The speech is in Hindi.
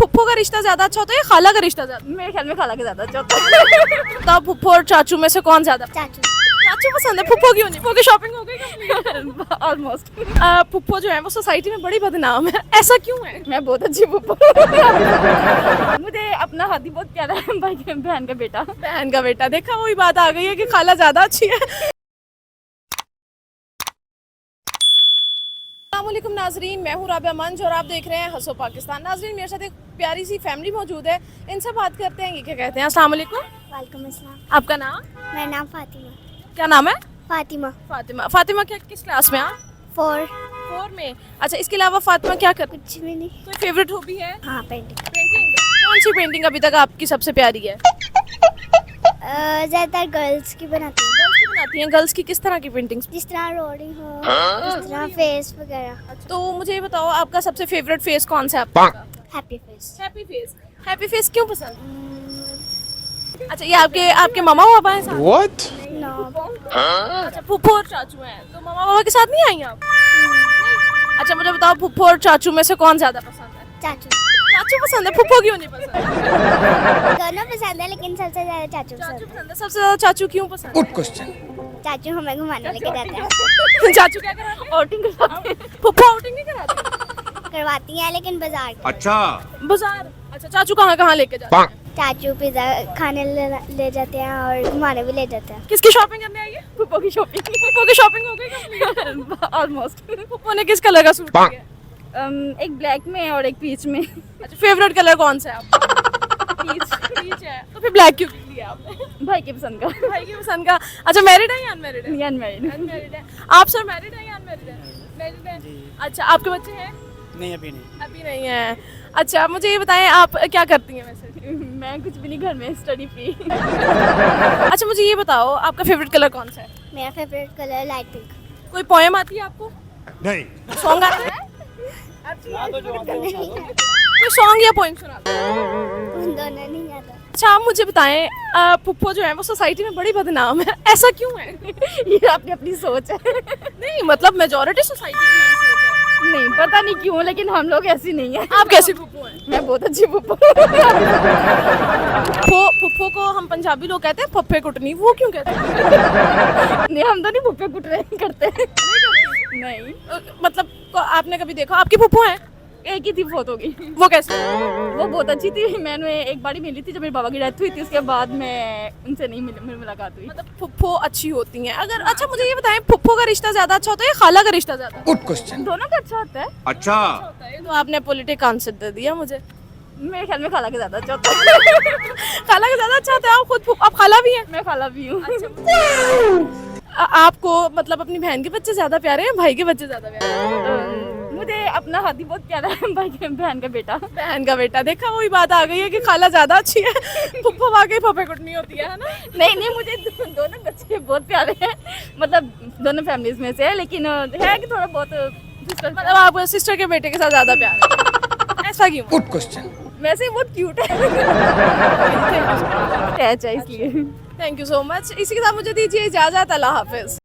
फुप्पो का रिश्ता ज्यादा अच्छा होता है या खाला का रिश्ता ज्यादा? मेरे ख्याल में खाला के ज्यादा अच्छा होता है। तो फुप्पो और चाचू में से कौन ज्यादा? चाचू। चाचू पसंद है, फुप्पो क्यों नहीं? फुप्पो की शॉपिंग हो गई? ऑलमोस्ट। फुप्पो जो है वो सोसाइटी में बड़ी बदनाम है, ऐसा क्यों है? मैं बहुत अच्छी फुप्पो। मुझे अपना हाथी बहुत प्यारा है, भाई के बहन का बेटा। बहन का बेटा, देखा वही बात आ गई है कि खाला ज्यादा अच्छी है। अस्सलामुअलैकुम नाजरीन, मैं हूँ राबिया मंज और आप देख रहे हैं हंसो पाकिस्तान। नाजरीन, मेरे साथ एक प्यारी सी फैमिली मौजूद है, इनसे बात करते हैं ये क्या कहते हैं। अस्सलामुअलैकुम। वालेकुम अस्सलाम। आपका नाम? मेरा नाम फातिमा। क्या नाम है? फातिमा। फातिमा। फातिमा क्या किस क्लास में आप? 4। 4 में। अच्छा, इसके अलावा फातिमा क्या करती? कुछ भी नहीं। कोई फेवरेट हॉबी है? हाँ, पेंटिंग। पेंटिंग। कौन सी पेंटिंग अभी तक आपकी सबसे प्यारी है? ज़्यादातर गर्ल्स की बनाती हूँ। गर्ल्स की बनाती हैं। गर्ल्स की किस तरह की पेंटिंग्स? जिस तरह रोडिंग हो, जिस तरह फेस वगैरह। तो मुझे ये बताओ, आपका सबसे फेवरेट फेस कौन सा है आपका? Happy face. Happy face. Happy face क्यों पसंद? अच्छा, ये आपके मामा पापा हैं साथ? What? नो। अच्छा, फुप्पो और चाचू हैं, तो मामा पापा के साथ नहीं आई आप? अच्छा, मुझे बताओ, फुप्पो और चाचू में से कौन ज्यादा पसंद है? चाचू। चाचू पसंद है, फुप्पो क्यों नहीं पसंद? दोनों पसंद है, लेकिन सबसे ज़्यादा चाचू चाचू पसंद है। पसंद है। सबसे ज्यादा चाचू क्यों पसंद Good question. चाचू हमें घुमाने लेके जाते हैं। है? चाचू क्या कराते हैं? आउटिंग कराते हैं। फुप्पो आउटिंग नहीं कराते? करवाती हैं, लेकिन बाजार की। अच्छा। बाजार। अच्छा, चाचू कहाँ कहाँ लेके जाते हैं? चाचू पिज़्ज़ा खाने ले जाते हैं और घुमाने भी ले जाते हैं। किसकी शॉपिंग करने आई है? फुप्पो की शॉपिंग। फुप्पो की शॉपिंग हो गई? ऑलमोस्ट। फुप्पो ने किस कलर का सूट लिया है? एक ब्लैक में और एक पीच में। अच्छा, फेवरेट कलर कौन सा है आपका? पीच है। तो फिर ब्लैक क्यों लिया आपने? भाई के पसंद का। भाई की पसंद का। अच्छा, मैरिड है या अनमैरिड है? अनमैरिड। अनमैरिड है। आप सर मैरिड है या अनमैरिड है? मैरिड है। अच्छा, आपके बच्चे हैं? नहीं, अभी नहीं। अभी नहीं है। अच्छा, मुझे ये बताएं, आप क्या करती हैं वैसे? मैं कुछ भी नहीं, घर में स्टडी फ्री। अच्छा, मुझे ये बताओ, आपका फेवरेट कलर कौन सा है? मेरा फेवरेट कलर लाइट पिंक। कोई पोएम आती है आपको? नहीं। सॉन्ग आता है? कोई सॉन्ग या पोएम सुना दो। उन दोनों नहीं आता। अच्छा, आप मुझे बताएं, फुप्पो जो है वो सोसाइटी में बड़ी बदनाम है, ऐसा क्यों है? ये अपनी अपनी सोच है। नहीं, मतलब मेजॉरिटी सोसाइटी की यही सोच है। नहीं पता नहीं क्यों, लेकिन हम लोग ऐसी नहीं है। आप कैसी फुप्पो हैं? मैं बहुत अच्छी फुप्पो। फुप्पो को हम पंजाबी लोग कहते हैं फप्फे कुटनी, वो क्यों कहते हैं? नहीं, हम तो नहीं फुप्पे कुट रहे करते। नहीं, मतलब आपने कभी देखा? आपकी फुप्पो है? एक ही थी, बहुत हो गई। वो कैसे? वो बहुत अच्छी थी। मैंने एक बार ही मिली थी जब मेरे बाबा की डेथ हुई थी, उसके बाद मैं उनसे नहीं मेरी मुलाकात हुई। मतलब फुप्पो अच्छी होती हैं अगर। अच्छा, मुझे ये बताएं, फुप्पो का रिश्ता ज्यादा अच्छा होता है या खाला का रिश्ता ज्यादा? Good question. दोनों का अच्छा होता है। अच्छा। होता है। तो आपने पॉलिटिक आंसर दे दिया मुझे। मेरे ख्याल में खाला के ज्यादा अच्छा होता है। खाला का ज्यादा अच्छा होता है। आप खुद आप खाला भी हैं? मैं खाला भी हूँ। आपको मतलब अपनी बहन के बच्चे ज्यादा प्यारे हैं, भाई के बच्चे ज्यादा प्यारे हैं? मुझे अपना हाथी बहुत प्यारा है, भाई के बहन का बेटा। बहन का बेटा, देखा वही बात आ गई है कि खाला ज्यादा अच्छी है, फुप्पो वाकई फफे कुटनी होती है ना? नहीं, मुझे दोनों बच्चे बहुत प्यारे हैं, मतलब दोनों फैमिलीज में से है, लेकिन है कि थोड़ा बहुत मतलब आप सिस्टर के बेटे के साथ ज्यादा प्यार है, ऐसा क्यों? Good question. वैसे ही बहुत क्यूट है। अटैच है इसलिए। Thank you so much. इसी के साथ मुझे दीजिए इजाजत। अल्लाह हाफिज।